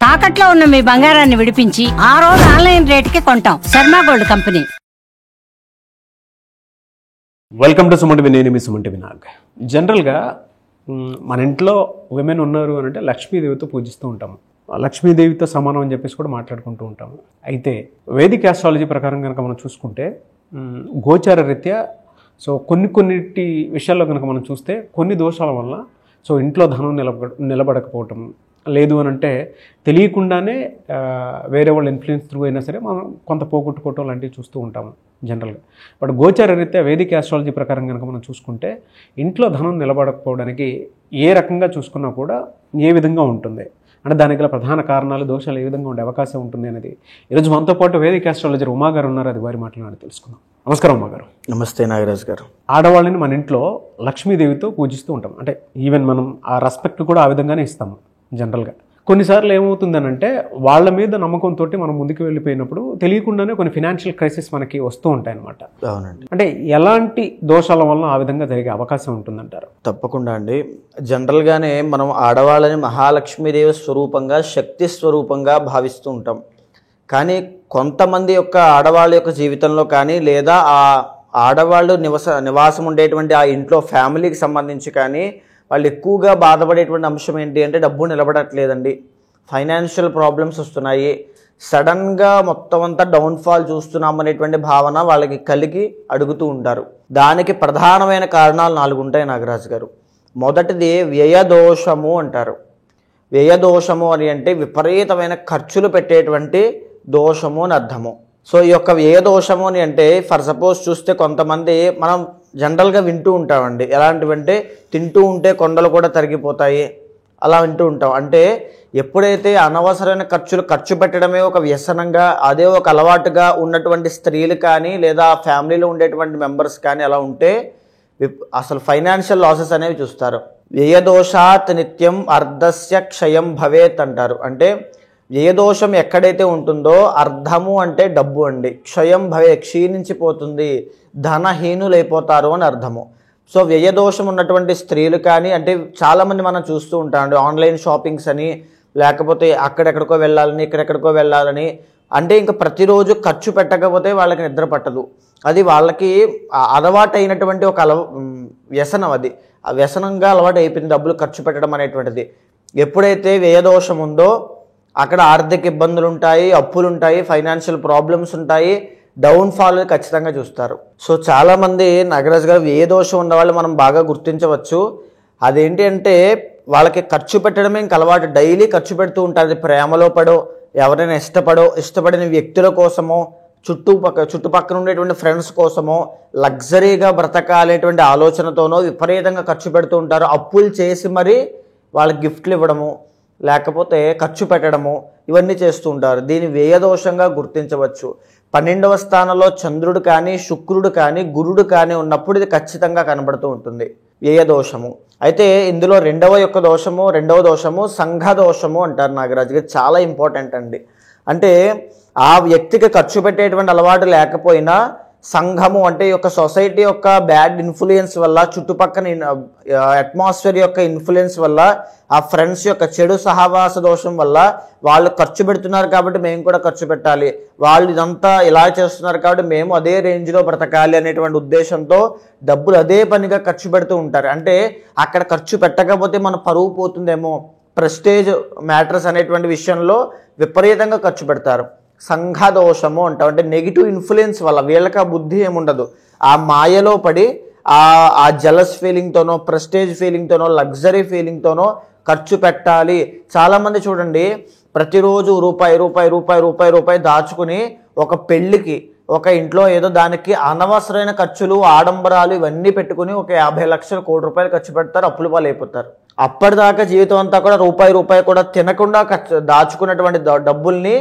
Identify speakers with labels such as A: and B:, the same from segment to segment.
A: తాకట్లో ఉన్న మీ బంగారాన్ని విడిపించి ఆ రోజు ఆన్లైన్ రేటుకి కొంటాం. Sharma gold company.
B: Welcome to Sumanti నేను మీ సుమంటి వినాగ్. జనరల్గా మన ఇంట్లో విమెన్ ఉన్నారు అని అంటే లక్ష్మీదేవితో పూజిస్తూ ఉంటాము. లక్ష్మీదేవితో సమానం అని చెప్పేసి కూడా మాట్లాడుకుంటూ ఉంటాము. అయితే వేదిక ఆస్ట్రాలజీ ప్రకారం కనుక మనం చూసుకుంటే గోచార రీత్యా కొన్నిటి విషయాల్లో కనుక మనం చూస్తే కొన్ని దోషాల వల్ల ఇంట్లో ధనం నిలబడకపోవటం లేదు అని అంటే తెలియకుండానే వేరే వాళ్ళ ఇన్ఫ్లుయెన్స్ త్రూ అయినా సరే మనం కొంత పోగొట్టుకోవటం లాంటివి చూస్తూ ఉంటాము జనరల్గా. బట్ గోచార రీత్యా వేదిక ఆస్ట్రాలజీ ప్రకారం కనుక మనం చూసుకుంటే ఇంట్లో ధనం నిలబడకపోవడానికి ఏ రకంగా చూసుకున్నా కూడా ఏ విధంగా ఉంటుంది అంటే దానికి గల ప్రధాన కారణాలు, దోషాలు ఏ విధంగా ఉండే అవకాశం ఉంటుంది అనేది ఈరోజు మనతో పాటు వేదిక ఆస్ట్రాలజర్ ఉమా గారు ఉన్నారు. అది వారి మాటలు తెలుసుకుందాం. నమస్కారం ఉమా గారు.
C: నమస్తే నాగరాజ్ గారు.
B: ఆడవాళ్ళని మన ఇంట్లో లక్ష్మీదేవితో పూజిస్తూ ఉంటాం. అంటే ఈవెన్ మనం ఆ రెస్పెక్ట్ కూడా ఆ విధంగానే ఇస్తాము జనరల్గా. కొన్నిసార్లు ఏమవుతుందనంటే వాళ్ళ మీద నమ్మకంతో మనం ముందుకు వెళ్ళిపోయినప్పుడు తెలియకుండానే కొన్ని ఫినాన్షియల్ క్రైసిస్ మనకి వస్తూ ఉంటాయి అన్నమాట.
C: అవునండి.
B: అంటే ఎలాంటి దోషాల వల్ల ఆ విధంగా జరిగే అవకాశం ఉంటుందంటారు?
C: తప్పకుండా అండి. జనరల్గానే మనం ఆడవాళ్ళని మహాలక్ష్మీదేవి స్వరూపంగా, శక్తి స్వరూపంగా భావిస్తూ ఉంటాం. కానీ కొంతమంది యొక్క ఆడవాళ్ళ యొక్క జీవితంలో కానీ లేదా ఆ ఆడవాళ్ళు నివాసం ఉండేటువంటి ఆ ఇంట్లో ఫ్యామిలీకి సంబంధించి కానీ వాళ్ళు ఎక్కువగా బాధపడేటువంటి అంశం ఏంటి అంటే డబ్బు నిలబడట్లేదండి, ఫైనాన్షియల్ ప్రాబ్లమ్స్ వస్తున్నాయి, సడన్గా మొత్తం అంతా డౌన్ఫాల్ చూస్తున్నాం అనేటువంటి భావన వాళ్ళకి కలిగి అడుగుతూ ఉంటారు. దానికి ప్రధానమైన కారణాలు 4 ఉంటాయి నాగరాజు గారు. మొదటిది వ్యయదోషము అంటారు. వ్యయదోషము అని అంటే విపరీతమైన ఖర్చులు పెట్టేటువంటి దోషము అని అర్థము. ఈ యొక్క వ్యయదోషము అని అంటే ఫర్ సపోజ్ చూస్తే కొంతమంది మనం జనరల్గా వింటూ ఉంటామండి. ఎలాంటివంటే తింటూ ఉంటే కొండలు కూడా తరిగిపోతాయి అలా వింటూ ఉంటాం. అంటే ఎప్పుడైతే అనవసరమైన ఖర్చు పెట్టడమే ఒక వ్యసనంగా, అదే ఒక అలవాటుగా ఉన్నటువంటి స్త్రీలు కానీ లేదా ఫ్యామిలీలో ఉండేటువంటి మెంబర్స్ కానీ అలా ఉంటే అసలు ఫైనాన్షియల్ లాసెస్ అనేవి చూస్తారు. వ్యయదోషాత్ నిత్యం అర్ధస్య క్షయం భవేత్ అంటారు. అంటే వ్యయదోషం ఎక్కడైతే ఉంటుందో అర్ధము అంటే డబ్బు అండి, క్షయం భవే క్షీణించిపోతుంది, ధనహీనులైపోతారు అని అర్థము. వ్యయదోషం ఉన్నటువంటి స్త్రీలు కానీ అంటే చాలామంది మనం చూస్తూ ఉంటామండి. ఆన్లైన్ షాపింగ్స్ అని, లేకపోతే అక్కడెక్కడికో వెళ్ళాలని, ఇక్కడెక్కడికో వెళ్ళాలని, అంటే ఇంకా ప్రతిరోజు ఖర్చు పెట్టకపోతే వాళ్ళకి నిద్ర పట్టదు. అది వాళ్ళకి అలవాటు అయినటువంటి ఒక వ్యసనం. అది ఆ వ్యసనంగా అలవాటు అయిపోయింది డబ్బులు ఖర్చు పెట్టడం అనేటువంటిది. ఎప్పుడైతే వ్యయదోషం ఉందో అక్కడ ఆర్థిక ఇబ్బందులు ఉంటాయి, అప్పులు ఉంటాయి, ఫైనాన్షియల్ ప్రాబ్లమ్స్ ఉంటాయి, డౌన్ఫాల్ ఖచ్చితంగా చూస్తారు. చాలామంది నాగరాజు గారు వ్యయదోషం ఉన్న వాళ్ళు మనం బాగా గుర్తించవచ్చు. అదేంటి అంటే వాళ్ళకి ఖర్చు పెట్టడమే ఇంక అలవాటు, డైలీ ఖర్చు పెడుతూ ఉంటారు. అది ప్రేమలో పడో, ఎవరైనా ఇష్టపడిన వ్యక్తుల కోసమో, చుట్టుపక్కల ఉండేటువంటి ఫ్రెండ్స్ కోసమో, లగ్జరీగా బ్రతకాలనేటువంటి ఆలోచనతోనో విపరీతంగా ఖర్చు పెడుతూ ఉంటారు. అప్పులు చేసి మరీ వాళ్ళకి గిఫ్ట్లు ఇవ్వడము, లేకపోతే ఖర్చు పెట్టడము, ఇవన్నీ చేస్తూ ఉంటారు. దీన్ని వ్యయదోషంగా గుర్తించవచ్చు. 12వ స్థానంలో చంద్రుడు కానీ, శుక్రుడు కానీ, గురుడు కానీ ఉన్నప్పుడు ఇది ఖచ్చితంగా కనబడుతూ ఉంటుంది వ్యయదోషము. అయితే ఇందులో రెండవ దోషము సంఘదోషము అంటారు నాగరాజు గారు. చాలా ఇంపార్టెంట్ అండి. అంటే ఆ వ్యక్తికి ఖర్చు పెట్టేటువంటి అలవాటు లేకపోయినా సంఘము అంటే ఈ యొక్క సొసైటీ యొక్క బ్యాడ్ ఇన్ఫ్లుయెన్స్ వల్ల, చుట్టుపక్కల అట్మాస్ఫియర్ యొక్క ఇన్ఫ్లుయెన్స్ వల్ల, ఆ ఫ్రెండ్స్ యొక్క చెడు సహవాస దోషం వల్ల వాళ్ళు ఖర్చు పెడుతున్నారు కాబట్టి మేము కూడా ఖర్చు పెట్టాలి, వాళ్ళు ఇదంతా ఇలా చేస్తున్నారు కాబట్టి మేము అదే రేంజ్లో బ్రతకాలి అనేటువంటి ఉద్దేశంతో డబ్బులు అదే పనిగా ఖర్చు పెడుతూ ఉంటారు. అంటే అక్కడ ఖర్చు పెట్టకపోతే మన పరువు పోతుందేమో, ప్రెస్టేజ్ మ్యాటర్స్ అనేటువంటి విషయంలో విపరీతంగా ఖర్చు పెడతారు. సంఘదోషము అంటాం. అంటే నెగిటివ్ ఇన్ఫ్లుయెన్స్ వల్ల వీళ్ళకి ఆ బుద్ధి ఏముండదు, ఆ మాయలో పడి ఆ జలస్ ఫీలింగ్తోనో, ప్రెస్టేజ్ ఫీలింగ్తోనో, లగ్జరీ ఫీలింగ్తోనో ఖర్చు పెట్టాలి. చాలామంది చూడండి ప్రతిరోజు రూపాయి దాచుకుని ఒక పెళ్ళికి, ఒక ఇంట్లో ఏదో దానికి అనవసరమైన ఖర్చులు, ఆడంబరాలు ఇవన్నీ పెట్టుకుని ఒక 50 లక్షలు, ₹1 కోటి ఖర్చు పెడతారు, అప్పుల పాలు అయిపోతారు. అప్పటిదాకా జీవితం అంతా కూడా రూపాయి కూడా తినకుండా దాచుకున్నటువంటి డబ్బుల్ని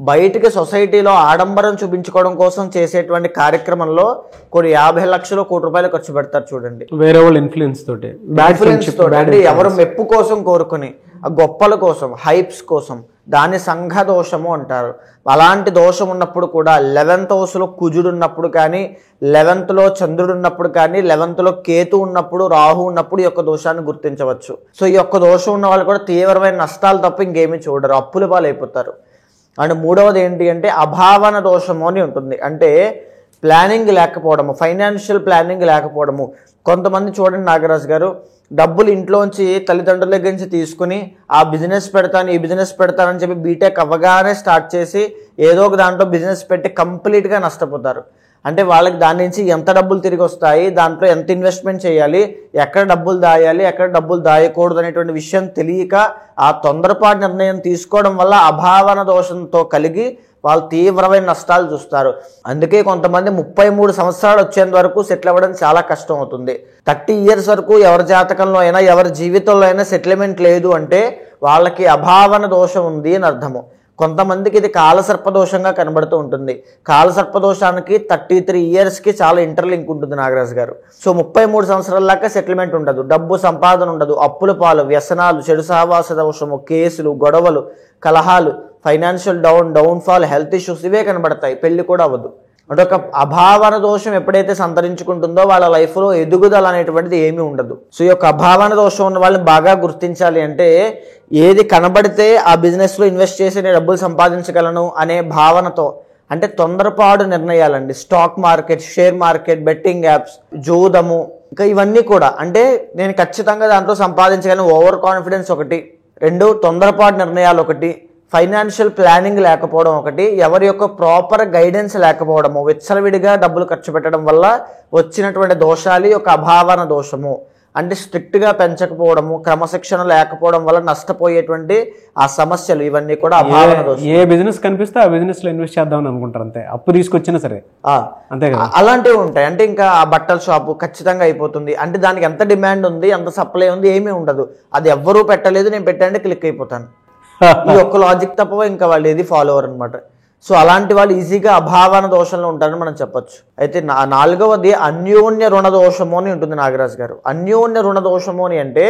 C: బయటికి సొసైటీలో ఆడంబరం చూపించుకోవడం కోసం చేసేటువంటి కార్యక్రమంలో కొన్ని 50 లక్షలు, ₹1 కోటి ఖర్చు పెడతారు చూడండి.
B: వేరే వాళ్ళ ఇన్ఫ్లుయెన్స్ తోటి,
C: ఎవరు మెప్పు కోసం కోరుకుని, ఆ గొప్పల కోసం, హైప్స్ కోసం, దాన్ని సంఘ దోషము అంటారు. అలాంటి దోషం ఉన్నప్పుడు కూడా 11th హౌస్లో కుజుడు ఉన్నప్పుడు కానీ, 11th చంద్రుడు ఉన్నప్పుడు కానీ, 11th కేతు ఉన్నప్పుడు, రాహు ఉన్నప్పుడు ఈ యొక్క దోషాన్ని గుర్తించవచ్చు. సో ఈ యొక్క దోషం ఉన్న వాళ్ళు కూడా తీవ్రమైన నష్టాలు తప్ప ఇంకేమీ చూడరు, అప్పుల పాలైపోతారు. అండ్ మూడవది ఏంటి అంటే అభావన దోషము అని ఉంటుంది. అంటే ప్లానింగ్ లేకపోవడము, ఫైనాన్షియల్ ప్లానింగ్ లేకపోవడము. కొంతమంది చూడండి నాగరాజు గారు, డబ్బులు ఇంట్లోంచి తల్లిదండ్రుల దగ్గర నుంచి తీసుకుని ఆ బిజినెస్ పెడతాను, ఈ బిజినెస్ పెడతానని చెప్పి బీటెక్ అవ్వగానే స్టార్ట్ చేసి ఏదో ఒక దాంట్లో బిజినెస్ పెట్టి కంప్లీట్గా నష్టపోతారు. అంటే వాళ్ళకి దాని నుంచి ఎంత డబ్బులు తిరిగి వస్తాయి, దాంట్లో ఎంత ఇన్వెస్ట్మెంట్ చేయాలి, ఎక్కడ డబ్బులు దాయాలి, ఎక్కడ డబ్బులు దాయకూడదు అనేటువంటి విషయం తెలియక ఆ తొందరపాటు నిర్ణయం తీసుకోవడం వల్ల అభావన దోషంతో కలిగి వాళ్ళు తీవ్రమైన నష్టాలు చూస్తారు. అందుకే కొంతమంది 33 సంవత్సరాలు వచ్చేంత వరకు సెటిల్ అవ్వడం చాలా కష్టం అవుతుంది. 30 years వరకు ఎవరి జాతకంలో అయినా ఎవరి జీవితంలో అయినా సెటిల్మెంట్ లేదు అంటే వాళ్ళకి అభావన దోషం ఉంది అని అర్థము. కొంతమందికి ఇది కాలసర్పదోషంగా కనబడుతూ ఉంటుంది. కాలసర్పదోషానికి 33 yearsకి చాలా ఇంటర్లింక్ ఉంటుంది నాగరాజు గారు. సో 33 సంవత్సరాల దాకా సెటిల్మెంట్ ఉండదు, డబ్బు సంపాదన ఉండదు, అప్పుల పాలు, వ్యసనాలు, చెడు సహవాస దోషము, కేసులు, గొడవలు, కలహాలు, ఫైనాన్షియల్ డౌన్ఫాల్, హెల్త్ ఇష్యూస్ ఇవే కనబడతాయి. పెళ్లి కూడా అవ్వదు. అంటే ఒక అభావన దోషం ఎప్పుడైతే సంతరించుకుంటుందో వాళ్ళ లైఫ్లో ఎదుగుదల అనేటువంటిది ఏమీ ఉండదు. సో ఈ యొక్క అభావన దోషం ఉన్న వాళ్ళని బాగా గుర్తించాలి అంటే ఏది కనబడితే ఆ బిజినెస్లో ఇన్వెస్ట్ చేసి నేను డబ్బులు సంపాదించగలను అనే భావనతో, అంటే తొందరపాటు నిర్ణయాలండి, stock market, share market, betting apps, జూదము, ఇంకా ఇవన్నీ కూడా అంటే నేను ఖచ్చితంగా దాంట్లో సంపాదించగలను ఓవర్ కాన్ఫిడెన్స్ ఒకటి, 2 తొందరపాటు నిర్ణయాలు ఒకటి, ఫైనాన్షియల్ ప్లానింగ్ లేకపోవడం ఒకటి, ఎవరి యొక్క ప్రాపర్ గైడెన్స్ లేకపోవడము, విచ్చలవిడిగా డబ్బులు ఖర్చు పెట్టడం వల్ల వచ్చినటువంటి దోషాలు యొక్క అభావన దోషము. అంటే స్ట్రిక్ట్గా పెంచకపోవడము, క్రమశిక్షణ లేకపోవడం వల్ల నష్టపోయేటువంటి ఆ సమస్యలు, ఇవన్నీ కూడా అభావన దోషం.
B: ఏ బిజినెస్ కనిపిస్తే ఆ బిజినెస్ లో ఇన్వెస్ట్ చేద్దామని అనుకుంటారు, అంతే, అప్పు తీసుకొచ్చినా సరే అంతే కదా.
C: అలాంటివి ఉంటాయి. అంటే ఇంకా ఆ బట్టల షాపు ఖచ్చితంగా అయిపోతుంది అంటే దానికి ఎంత డిమాండ్ ఉంది, ఎంత సప్లై ఉంది, ఏమీ ఉండదు. అది ఎవ్వరూ పెట్టలేదు, నేను పెట్టండి క్లిక్ అయిపోతాను. ఈ ఒక్క లాజిక్ తప్ప ఇంకా వాళ్ళు ఏది ఫాలో అవర్ అనమాట. సో అలాంటి వాళ్ళు ఈజీగా అభావన దోషంలో ఉంటారని మనం చెప్పొచ్చు. అయితే 4వది అన్యోన్య రుణ దోషము అని ఉంటుంది నాగరాజు గారు. అన్యోన్య రుణ దోషము అని అంటే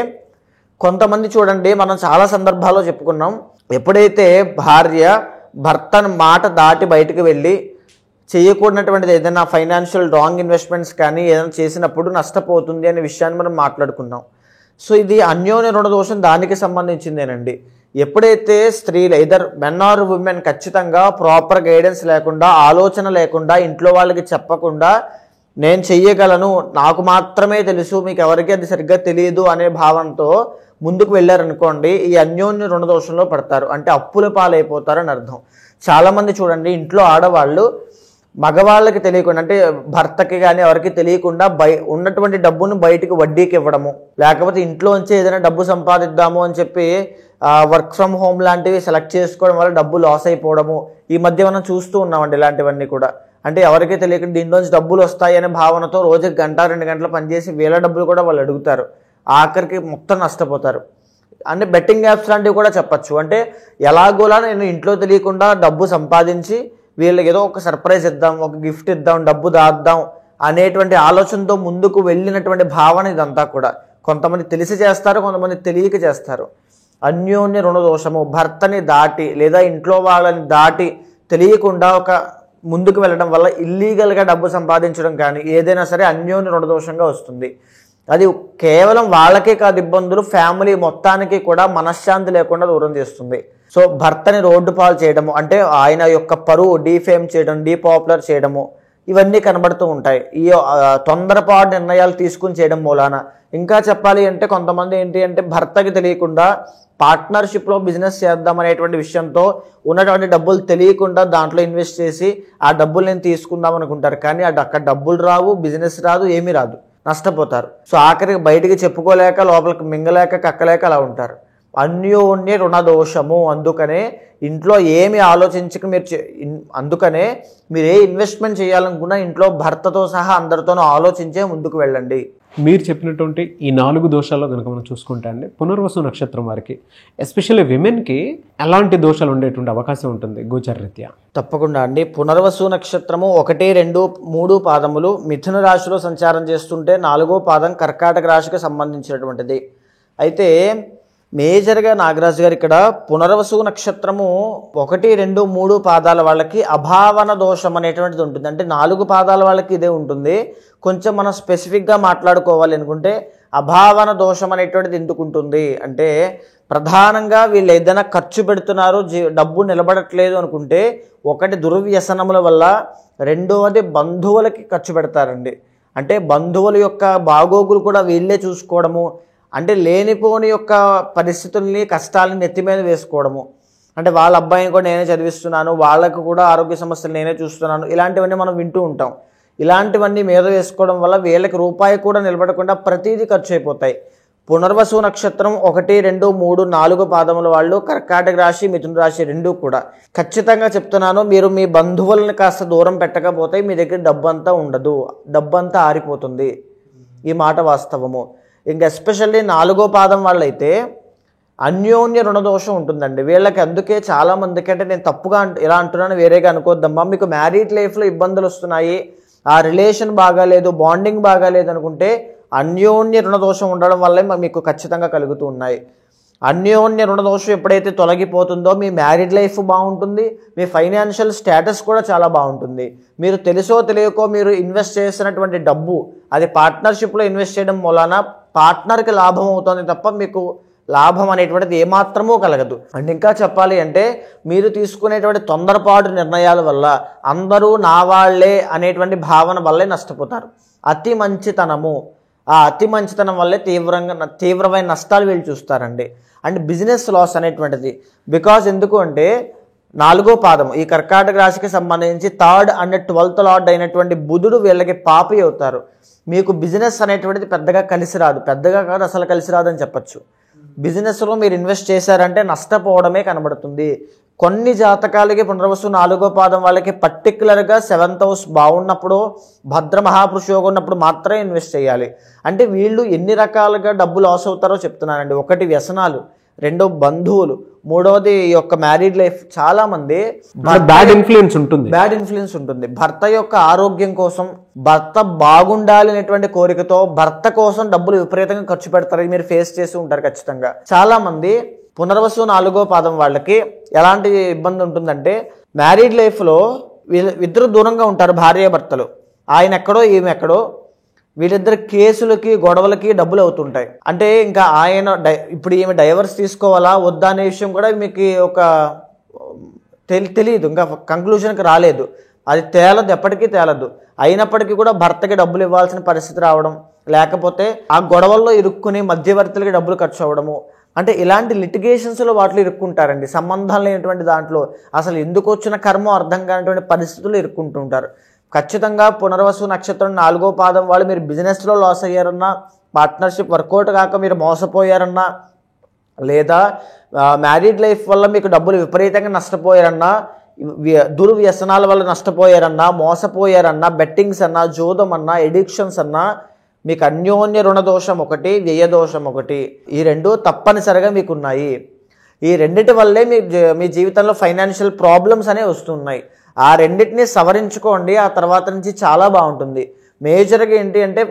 C: కొంతమంది చూడండి, మనం చాలా సందర్భాల్లో చెప్పుకున్నాం, ఎప్పుడైతే భార్య భర్త మాట దాటి బయటకు వెళ్ళి చేయకూడనటువంటిది ఏదైనా ఫైనాన్షియల్ రాంగ్ ఇన్వెస్ట్మెంట్స్ కానీ ఏదైనా చేసినప్పుడు నష్టపోతుంది అనే విషయాన్ని మనం మాట్లాడుకున్నాం. సో ఇది అన్యోన్య రుణ దోషం దానికి సంబంధించిందేనండి. ఎప్పుడైతే స్త్రీలు ఎదర్ మెన్ ఆర్ ఉమెన్ ఖచ్చితంగా ప్రాపర్ గైడెన్స్ లేకుండా, ఆలోచన లేకుండా, ఇంట్లో వాళ్ళకి చెప్పకుండా నేను చెయ్యగలను, నాకు మాత్రమే తెలుసు, మీకు ఎవరికి అది సరిగ్గా తెలియదు అనే భావంతో ముందుకు వెళ్ళారనుకోండి, ఈ అన్యోన్య రుణ దోషంలో పడతారు. అంటే అప్పుల పాలైపోతారని అర్థం. చాలామంది చూడండి, ఇంట్లో ఆడవాళ్ళు మగవాళ్ళకి తెలియకుండా, అంటే భర్తకి కానీ ఎవరికి తెలియకుండా ఉన్నటువంటి డబ్బును బయటికి వడ్డీకి ఇవ్వడము, లేకపోతే ఇంట్లోంచి ఏదైనా డబ్బు సంపాదిద్దాము అని చెప్పి వర్క్ ఫ్రమ్ హోమ్ లాంటివి సెలెక్ట్ చేసుకోవడం వల్ల డబ్బు లాస్ అయిపోవడము ఈ మధ్య మనం చూస్తూ ఉన్నామండి. ఇలాంటివన్నీ కూడా అంటే ఎవరికీ తెలియకుండా దీంట్లోంచి డబ్బులు వస్తాయి అనే భావనతో రోజుకి 1-2 గంటలు పనిచేసి వేల డబ్బులు కూడా వాళ్ళు అడుగుతారు, ఆఖరికి మొత్తం నష్టపోతారు. అంటే బెట్టింగ్ యాప్స్ లాంటివి కూడా చెప్పచ్చు. అంటే ఎలాగోలా నేను ఇంట్లో తెలియకుండా డబ్బు సంపాదించి వీళ్ళకి ఏదో ఒక సర్ప్రైజ్ ఇద్దాం, ఒక గిఫ్ట్ ఇద్దాం, డబ్బు దాద్దాం అనేటువంటి ఆలోచనతో ముందుకు వెళ్ళినటువంటి భావన ఇదంతా కూడా. కొంతమంది తెలిసి చేస్తారు, కొంతమంది తెలియక చేస్తారు. అన్యోన్య రుణ దోషము, భర్తని దాటి లేదా ఇంట్లో వాళ్ళని దాటి తెలియకుండా ఒక ముందుకు వెళ్ళడం వల్ల ఇల్లీగల్గా డబ్బు సంపాదించడం కానీ ఏదైనా సరే అన్యోన్య రుణ దోషంగా వస్తుంది. అది కేవలం వాళ్ళకే కాదు ఇబ్బందులు, ఫ్యామిలీ మొత్తానికి కూడా మనశ్శాంతి లేకుండా దూరం చేస్తుంది. సో భర్తని రోడ్డు పాలు చేయడము, అంటే ఆయన యొక్క పరువు డీఫేమ్ చేయడం, డీపాపులర్ చేయడము, ఇవన్నీ కనబడుతూ ఉంటాయి ఈ తొందరపాటు నిర్ణయాలు తీసుకుని చేయడం మూలాన. ఇంకా చెప్పాలి అంటే కొంతమంది ఏంటి అంటే భర్తకి తెలియకుండా పార్ట్నర్షిప్లో బిజినెస్ చేద్దాం అనేటువంటి విషయంతో ఉన్నటువంటి డబ్బులు తెలియకుండా దాంట్లో ఇన్వెస్ట్ చేసి ఆ డబ్బులు నేను తీసుకుందాం అనుకుంటారు, కానీ అక్కడ డబ్బులు రావు, బిజినెస్ రాదు, ఏమీ రాదు, నష్టపోతారు. సో ఆఖరికి బయటికి చెప్పుకోలేక, లోపలికి మింగలేక, కక్కలేక అలా ఉంటారు. అన్యోన్య రుణ దోషము. అందుకనే ఇంట్లో ఏమి ఆలోచించక అందుకనే మీరు ఏ ఇన్వెస్ట్మెంట్ చేయాలనుకున్నా ఇంట్లో భర్తతో సహా అందరితోనూ ఆలోచించే ముందుకు వెళ్ళండి.
B: మీరు చెప్పినటువంటి ఈ 4 దోషాల్లో కనుక మనం చూసుకుంటే అండి, పునర్వసు నక్షత్రం వారికి ఎస్పెషల్లీ విమెన్కి ఎలాంటి దోషాలు ఉండేటువంటి అవకాశం ఉంటుంది గోచరరీత్యా?
C: తప్పకుండా అండి. పునర్వసు నక్షత్రము 1, 2, 3 పాదములు మిథున రాశిలో సంచారం చేస్తుంటే 4వ పాదం కర్కాటక రాశికి సంబంధించినటువంటిది. అయితే మేజర్గా నాగరాజు గారు ఇక్కడ పునర్వసు నక్షత్రము 1, 2, 3 పాదాల వాళ్ళకి అభావన దోషం అనేటువంటిది ఉంటుంది. అంటే 4 పాదాల వాళ్ళకి ఇదే ఉంటుంది. కొంచెం మనం స్పెసిఫిక్గా మాట్లాడుకోవాలి అనుకుంటే అభావన దోషం అనేటువంటిది ఎందుకు ఉంటుంది అంటే, ప్రధానంగా వీళ్ళు ఏదైనా ఖర్చు పెడుతున్నారు, డబ్బు నిలబడట్లేదు అనుకుంటే, ఒకటి దుర్వ్యసనముల వల్ల, రెండవది బంధువులకి ఖర్చు పెడతారండి. అంటే బంధువుల యొక్క బాగోగులు కూడా వీళ్ళే చూసుకోవడము, అంటే లేనిపోని యొక్క పరిస్థితుల్ని కష్టాలని నెత్తి మీద వేసుకోవడము, అంటే వాళ్ళ అబ్బాయిని కూడా నేనే చదివిస్తున్నాను, వాళ్ళకు కూడా ఆరోగ్య సమస్యలు నేనే చూస్తున్నాను, ఇలాంటివన్నీ మనం వింటూ ఉంటాం. ఇలాంటివన్నీ మీద వేసుకోవడం వల్ల వీళ్ళకి రూపాయి కూడా నిలబడకుండా ప్రతిదీ ఖర్చు అయిపోతాయి. పునర్వసు నక్షత్రం 1, 2, 3, 4 పాదముల వాళ్ళు కర్కాటక రాశి, మిథున రాశి 2 కూడా ఖచ్చితంగా చెప్తున్నాను, మీరు మీ బంధువులను కాస్త దూరం పెట్టకపోతే మీ దగ్గర డబ్బంతా ఉండదు, డబ్బంతా ఆరిపోతుంది. ఈ మాట వాస్తవము. ఇంకా ఎస్పెషల్లీ 4వ పాదం వాళ్ళైతే అన్యోన్య రుణదోషం ఉంటుందండి వీళ్ళకి. అందుకే చాలామందికి, అంటే నేను తప్పుగా ఇలా అంటున్నాను, వేరేగా అనుకోద్దమ్మా, మీకు మ్యారీడ్ లైఫ్లో ఇబ్బందులు వస్తున్నాయి, ఆ రిలేషన్ బాగాలేదు, బాండింగ్ బాగాలేదు అనుకుంటే అన్యోన్య రుణదోషం ఉండడం వల్లే మీకు ఖచ్చితంగా కలుగుతూ ఉన్నాయి. అన్యోన్య రుణదోషం ఎప్పుడైతే తొలగిపోతుందో మీ మ్యారీడ్ లైఫ్ బాగుంటుంది, మీ ఫైనాన్షియల్ స్టేటస్ కూడా చాలా బాగుంటుంది. మీరు తెలుసో తెలియకో మీరు ఇన్వెస్ట్ చేసినటువంటి డబ్బు అది పార్ట్నర్షిప్లో ఇన్వెస్ట్ చేయడం మూలాన పార్ట్నర్కి లాభం అవుతుంది తప్ప మీకు లాభం అనేటువంటిది ఏమాత్రమూ కలగదు. అండ్ ఇంకా చెప్పాలి అంటే, మీరు తీసుకునేటువంటి తొందరపాటు నిర్ణయాల వల్ల అందరూ నా వాళ్లే అనేటువంటి భావన వల్లే నష్టపోతారు. అతి మంచితనము, ఆ అతి మంచితనం వల్లే తీవ్రమైన నష్టాలు వీళ్ళు చూస్తారండి. అండ్ బిజినెస్ లాస్ అనేటువంటిది బికాజ్ ఎందుకు అంటే 4వ పాదం ఈ కర్కాటక రాశికి సంబంధించి 3rd and 12th లార్డ్ అయినటువంటి బుధుడు వీళ్ళకి పాపి అవుతారు. మీకు బిజినెస్ అనేటువంటిది పెద్దగా కలిసి రాదు, పెద్దగా కాదు అసలు కలిసి రాదని చెప్పచ్చు. బిజినెస్లో మీరు ఇన్వెస్ట్ చేశారంటే నష్టపోవడమే కనబడుతుంది. కొన్ని జాతకాలకి పునర్వసు 4వ పాదం వాళ్ళకి పర్టికులర్గా 7th హౌస్ బాగున్నప్పుడు, భద్ర మహాపురుషయోగం ఉన్నప్పుడు మాత్రమే ఇన్వెస్ట్ చేయాలి. అంటే వీళ్ళు ఎన్ని రకాలుగా డబ్బు లాస్ అవుతారో చెప్తున్నానండి. 1 వ్యసనాలు, 2 బంధువులు, 3వది ఈ యొక్క మ్యారీడ్ లైఫ్. చాలా మంది
B: బ్యాడ్ ఇన్ఫ్లుయెన్స్
C: ఉంటుంది. భర్త యొక్క ఆరోగ్యం కోసం, భర్త బాగుండాలి అనేటువంటి కోరికతో భర్త కోసం డబ్బులు విపరీతంగా ఖర్చు పెడతారు. మీరు ఫేస్ చేసి ఉంటారు ఖచ్చితంగా. చాలా మంది పునర్వసు 4వ పాదం వాళ్ళకి ఎలాంటి ఇబ్బంది ఉంటుందంటే, మ్యారీడ్ లైఫ్లో ఇద్దరు దూరంగా ఉంటారు, భార్యాభర్తలు, ఆయన ఎక్కడో ఈమె ఎక్కడో, వీళ్ళిద్దరు కేసులకి గొడవలకి డబ్బులు అవుతుంటాయి. అంటే ఇంకా ఆయన ఇప్పుడు ఈమె డైవర్స్ తీసుకోవాలా వద్దా అనే విషయం కూడా మీకు ఒక తెలియదు, ఇంకా కంక్లూజన్కి రాలేదు, అది తేలదు, ఎప్పటికీ తేలదు. అయినప్పటికీ కూడా భర్తకి డబ్బులు ఇవ్వాల్సిన పరిస్థితి రావడం, లేకపోతే ఆ గొడవల్లో ఇరుక్కుని మధ్యవర్తులకి డబ్బులు ఖర్చు అవ్వడము, అంటే ఇలాంటి లిటిగేషన్స్లో వాటిలో ఇరుక్కుంటారండి. సంబంధం లేనటువంటి దాంట్లో అసలు ఎందుకు వచ్చిన కర్మో అర్థం కానటువంటి పరిస్థితుల్లో ఇరుక్కుంటుంటారు. ఖచ్చితంగా పునర్వసు నక్షత్రం 4వ పాదం వాళ్ళు మీరు బిజినెస్లో లాస్ అయ్యారన్నా, పార్ట్నర్షిప్ వర్కౌట్ కాక మీరు మోసపోయారన్నా, లేదా మ్యారీడ్ లైఫ్ వల్ల మీకు డబ్బులు విపరీతంగా నష్టపోయారన్నా, దుర్వ్యసనాల వల్ల నష్టపోయారన్నా, మోసపోయారన్నా, బెట్టింగ్స్ అన్నా, జోదం అన్నా, ఎడిక్షన్స్ అన్నా, మీకు అన్యోన్య రుణదోషం 1, వ్యయదోషం 1, ఈ 2 తప్పనిసరిగా మీకు ఉన్నాయి. ఈ రెండిటి వల్లే మీ జీవితంలో ఫైనాన్షియల్ ప్రాబ్లమ్స్ అనేవి వస్తున్నాయి. ఆ రెండింటిని సవరించుకోండి, ఆ తర్వాత నుంచి చాలా బాగుంటుంది. మేజర్గా ఏంటి అంటే,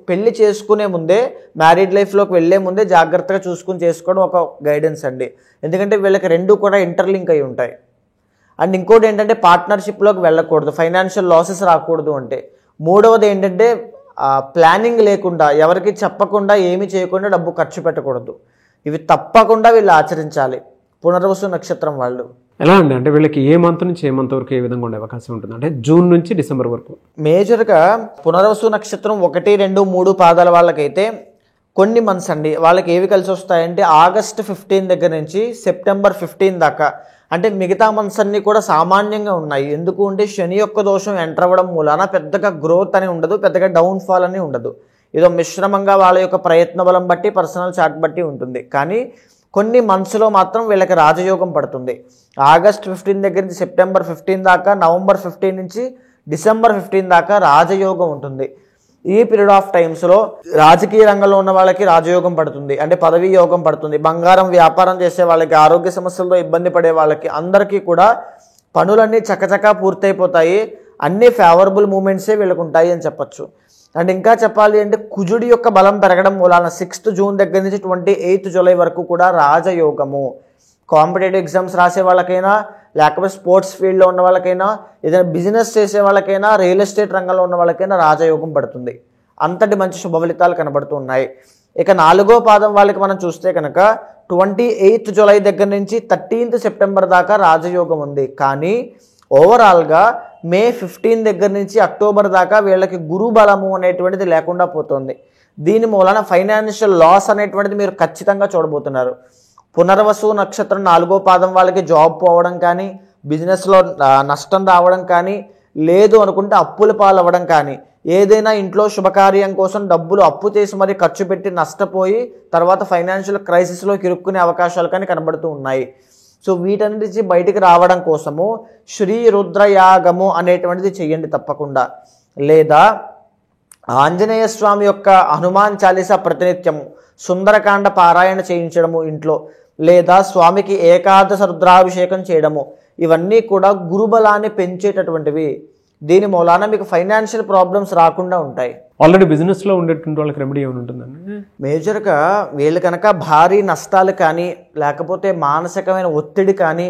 C: పెళ్లి చేసుకునే ముందే, మ్యారీడ్ లైఫ్లోకి వెళ్ళే ముందే జాగ్రత్తగా చూసుకుని చేసుకోవడం ఒక గైడెన్స్ అండి. ఎందుకంటే వీళ్ళకి 2 కూడా ఇంటర్లింక్ అయి ఉంటాయి. అండ్ ఇంకోటి ఏంటంటే, పార్ట్నర్షిప్లోకి వెళ్ళకూడదు, ఫైనాన్షియల్ లాసెస్ రాకూడదు అంటే. 3వది ఏంటంటే, ప్లానింగ్ లేకుండా, ఎవరికి చెప్పకుండా, ఏమి చేయకుండా డబ్బు ఖర్చు పెట్టకూడదు. ఇవి తప్పకుండా వీళ్ళు ఆచరించాలి పునర్వసు నక్షత్రం వాళ్ళు.
B: ఎలా అండి, అంటే వీళ్ళకి ఏ మంత్ నుంచి ఏ మంత్ వరకు ఏ విధంగా ఉండే అవకాశం ఉంటుంది? అంటే జూన్ నుంచి డిసెంబర్ వరకు.
C: మేజర్గా పునర్వసు నక్షత్రం 1, 2, 3 పాదాల వాళ్ళకైతే కొన్ని మంత్స్ అండి వాళ్ళకి ఏవి కలిసి వస్తాయంటే, ఆగస్ట్ 15 దగ్గర నుంచి సెప్టెంబర్ 15 దాకా. అంటే మిగతా మంత్స్ అన్నీ కూడా సామాన్యంగా ఉన్నాయి. ఎందుకు అంటే శని యొక్క దోషం ఎంటర్ అవ్వడం మూలాన పెద్దగా గ్రోత్ అని ఉండదు, పెద్దగా డౌన్ఫాల్ అని ఉండదు. ఏదో మిశ్రమంగా వాళ్ళ యొక్క ప్రయత్న బలం బట్టి, పర్సనల్ చార్ట్ బట్టి ఉంటుంది. కానీ కొన్ని మంత్స్లో మాత్రం వీళ్ళకి రాజయోగం పడుతుంది. ఆగస్ట్ 15 దగ్గర నుంచి సెప్టెంబర్ 15 దాకా, నవంబర్ 15 నుంచి డిసెంబర్ 15 దాకా రాజయోగం ఉంటుంది. ఈ పీరియడ్ ఆఫ్ టైమ్స్లో రాజకీయ రంగంలో ఉన్న వాళ్ళకి రాజయోగం పడుతుంది, అంటే పదవీ యోగం పడుతుంది. బంగారం వ్యాపారం చేసే వాళ్ళకి, ఆరోగ్య సమస్యలతో ఇబ్బంది పడే వాళ్ళకి అందరికీ కూడా పనులన్నీ చకచకా పూర్తయిపోతాయి. అన్ని ఫేవరబుల్ మూమెంట్సే వీళ్ళకు ఉంటాయి అని చెప్పచ్చు. అండ్ ఇంకా చెప్పాలి అంటే కుజుడి యొక్క బలం పెరగడం మూలాన 6th జూన్ దగ్గర నుంచి 28th జూలై వరకు కూడా రాజయోగము. కాంపిటేటివ్ ఎగ్జామ్స్ రాసే వాళ్ళకైనా, లేకపోతే స్పోర్ట్స్ ఫీల్డ్లో ఉన్న వాళ్ళకైనా, ఏదైనా బిజినెస్ చేసే వాళ్ళకైనా, రియల్ ఎస్టేట్ రంగంలో ఉన్న వాళ్ళకైనా రాజయోగం పడుతుంది. అంతటి మంచి శుభ ఫలితాలు కనబడుతూ ఉన్నాయి. ఇక 4వ పాదం వాళ్ళకి మనం చూస్తే కనుక 28th జూలై దగ్గర నుంచి 13th సెప్టెంబర్ దాకా రాజయోగం ఉంది. కానీ ఓవరాల్గా మే 15 దగ్గర నుంచి అక్టోబర్ దాకా వీళ్ళకి గురు బలము అనేటువంటిది లేకుండా పోతుంది. దీని మూలన ఫైనాన్షియల్ లాస్ అనేటువంటిది మీరు ఖచ్చితంగా చూడబోతున్నారు. పునర్వసు నక్షత్రం 4వ పాదం వాళ్ళకి జాబ్ పోవడం కానీ, బిజినెస్లో నష్టం రావడం కానీ, లేదు అనుకుంటే అప్పుల పాలవ్వడం కానీ, ఏదైనా ఇంట్లో శుభకార్యం కోసం డబ్బులు అప్పు చేసి మరీ ఖర్చు పెట్టి నష్టపోయి తర్వాత ఫైనాన్షియల్ క్రైసిస్లోకి ఇరుక్కునే అవకాశాలు కానీ కనబడుతూ ఉన్నాయి. సో వీటన్నిటి నుంచి బయటికి రావడం కోసము శ్రీ రుద్రయాగము అనేటువంటిది చెయ్యండి తప్పకుండా. లేదా ఆంజనేయ స్వామి యొక్క హనుమాన్ చాలీసా ప్రతినిత్యము, సుందరకాండ పారాయణ చేయించడము ఇంట్లో, లేదా స్వామికి ఏకాదశ రుద్రాభిషేకం చేయడము, ఇవన్నీ కూడా గురుబలాన్ని పెంచేటటువంటివి. దీని మూలాన మీకు ఫైనాన్షియల్ ప్రాబ్లమ్స్ రాకుండా ఉంటాయి.
B: ఆల్రెడీ బిజినెస్లో ఉండేటువంటి వాళ్ళకి రెమెడీ ఏమైనా ఉంటుందండి?
C: మేజర్గా వీళ్ళు కనుక భారీ నష్టాలు కానీ, లేకపోతే మానసికమైన ఒత్తిడి కానీ,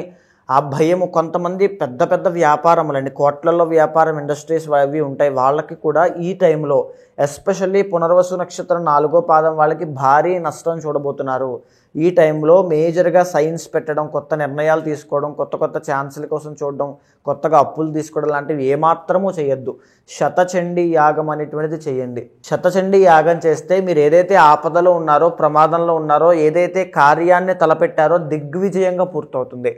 C: ఆ భయము, కొంతమంది పెద్ద పెద్ద వ్యాపారములండి, కోట్లలో వ్యాపారం ఇండస్ట్రీస్ అవి ఉంటాయి, వాళ్ళకి కూడా ఈ టైంలో ఎస్పెషల్లీ పునర్వసు నక్షత్రం 4వ పాదం వాళ్ళకి భారీ నష్టం చూడబోతున్నారు. ఈ టైంలో మేజర్గా సైన్స్ పెట్టడం, కొత్త నిర్ణయాలు తీసుకోవడం, కొత్త కొత్త ఛాన్సుల కోసం చూడడం, కొత్తగా అప్పులు తీసుకోవడం లాంటివి ఏమాత్రమూ చేయొద్దు. శతచండీ యాగం అనేటువంటిది చేయండి. శతచండీ యాగం చేస్తే మీరు ఏదైతే ఆపదలో ఉన్నారో, ప్రమాదంలో ఉన్నారో, ఏదైతే కార్యాన్ని తలపెట్టారో దిగ్విజయంగా పూర్తవుతుంది.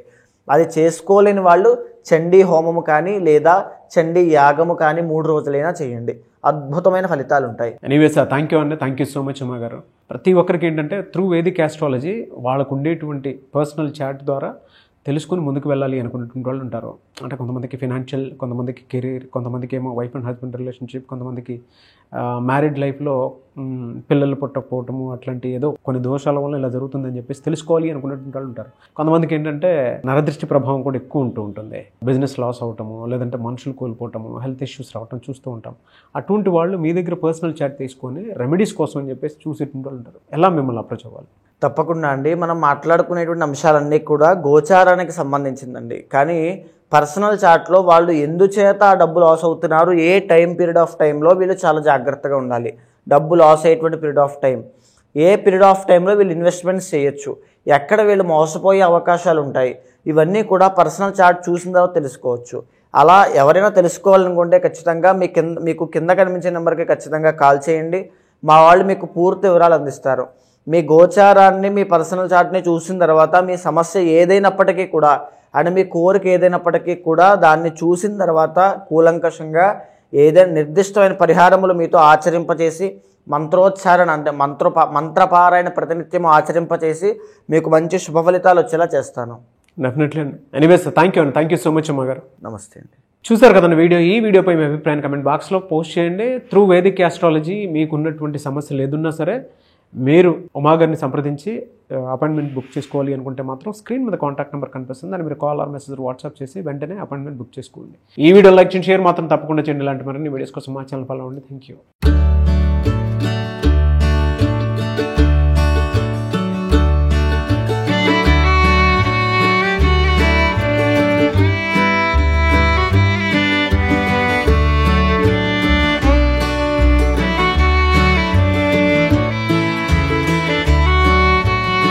C: అది చేసుకోలేని వాళ్ళు చండీ హోమము కానీ, లేదా చండీ యాగము కానీ 3 రోజులైనా చేయండి. అద్భుతమైన ఫలితాలు ఉంటాయి.
B: ఎనీవే సార్, థ్యాంక్ యూ అండి. థ్యాంక్ యూ సో మచ్ అమ్మ గారు. ప్రతి ఒక్కరికి ఏంటంటే త్రూ వేదిక్ ఆస్ట్రాలజీ వాళ్ళకు ఉండేటువంటి పర్సనల్ చాట్ ద్వారా తెలుసుకుని ముందుకు వెళ్ళాలి అనుకున్నటువంటి వాళ్ళు ఉంటారు. అంటే కొంతమందికి ఫినాన్షియల్, కొంతమందికి కెరీర్, కొంతమందికి ఏమో వైఫ్ అండ్ హస్బెండ్ రిలేషన్షిప్, కొంతమందికి మ్యారీడ్ లైఫ్లో పిల్లలు పుట్టకపోవటము, అట్లాంటి ఏదో కొన్ని దోషాల వల్ల ఇలా జరుగుతుందని చెప్పేసి తెలుసుకోవాలి అనుకున్నటువంటి వాళ్ళు ఉంటారు. కొంతమందికి ఏంటంటే నరదృష్టి ప్రభావం కూడా ఎక్కువ ఉంటూ ఉంటుంది. బిజినెస్ లాస్ అవటము, లేదంటే మనుషులు కోల్పోవటము, హెల్త్ ఇష్యూస్ రావటం చూస్తూ ఉంటాం. అటువంటి వాళ్ళు మీ దగ్గర పర్సనల్ చాట్ తీసుకొని రెమెడీస్ కోసం అని చెప్పేసి చూసేటువంటి వాళ్ళు ఉంటారు. ఎలా మిమ్మల్ని అప్రోచ్ అవ్వాలి?
C: తప్పకుండా అండి. మనం మాట్లాడుకునేటువంటి అంశాలన్నీ కూడా గోచారానికి సంబంధించిందండి. కానీ పర్సనల్ చాట్లో వాళ్ళు ఎందుచేత ఆ డబ్బు లాస్ అవుతున్నారు, ఏ టైం పీరియడ్ ఆఫ్ టైంలో వీళ్ళు చాలా జాగ్రత్తగా ఉండాలి. డబ్బు లాస్ అయ్యేటువంటి period of time, a period of టైంలో వీళ్ళు ఇన్వెస్ట్మెంట్స్ చేయొచ్చు, ఎక్కడ వీళ్ళు మోసపోయే అవకాశాలు ఉంటాయి, ఇవన్నీ కూడా పర్సనల్ చార్ట్ చూసిన తర్వాత తెలుసుకోవచ్చు. అలా ఎవరైనా తెలుసుకోవాలనుకుంటే ఖచ్చితంగా మీకు కింద కనిపించే నెంబర్కి ఖచ్చితంగా కాల్ చేయండి. మా వాళ్ళు మీకు పూర్తి వివరాలు అందిస్తారు. మీ గోచారాన్ని, మీ పర్సనల్ చార్ట్ని చూసిన తర్వాత మీ సమస్య ఏదైనప్పటికీ కూడా, అండ్ మీ కోరిక ఏదైనప్పటికీ కూడా దాన్ని చూసిన తర్వాత కూలంకషంగా ఏదైనా నిర్దిష్టమైన పరిహారములు మీతో ఆచరింపచేసి, మంత్రోచ్చారణ అంటే మంత్రపారాయణ ప్రతినిత్యం ఆచరింపచేసి మీకు మంచి శుభ ఫలితాలు వచ్చేలా చేస్తాను.
B: డెఫినెట్లీ అండి. ఎనీవేస్ థ్యాంక్ యూ అండి. థ్యాంక్ యూ సో మచ్ అమ్మ గారు.
C: నమస్తే అండి.
B: చూసారు కదండి వీడియో. ఈ వీడియోపై మీ అభిప్రాయం కమెంట్ బాక్స్లో పోస్ట్ చేయండి. త్రూ వేదిక్ ఆస్ట్రాలజీ మీకు ఉన్నటువంటి సమస్యలు ఏదున్నా సరే మీరు ఉమా గారిని సంప్రదించి అపాయింట్మెంట్ బుక్ చేసుకోవాలి అనుకుంటే మాత్రం స్క్రీన్ మీద కాంటాక్ట్ నెంబర్ కనిపిస్తుంది. దాన్ని మీరు కాల్ ఆర్ మెసేజ్ వాట్సాప్ చేసి వెంటనే అపాయింట్మెంట్ బుక్ చేసుకోండి. ఈ వీడియో లైక్ చేయండి, షేర్ మాత్రం తప్పకుండా చేయండి. ఇలాంటి మరిన్ని వీడియోస్ కోసం మా ఛానల్ ఫాలో అవ్వండి. Thank you.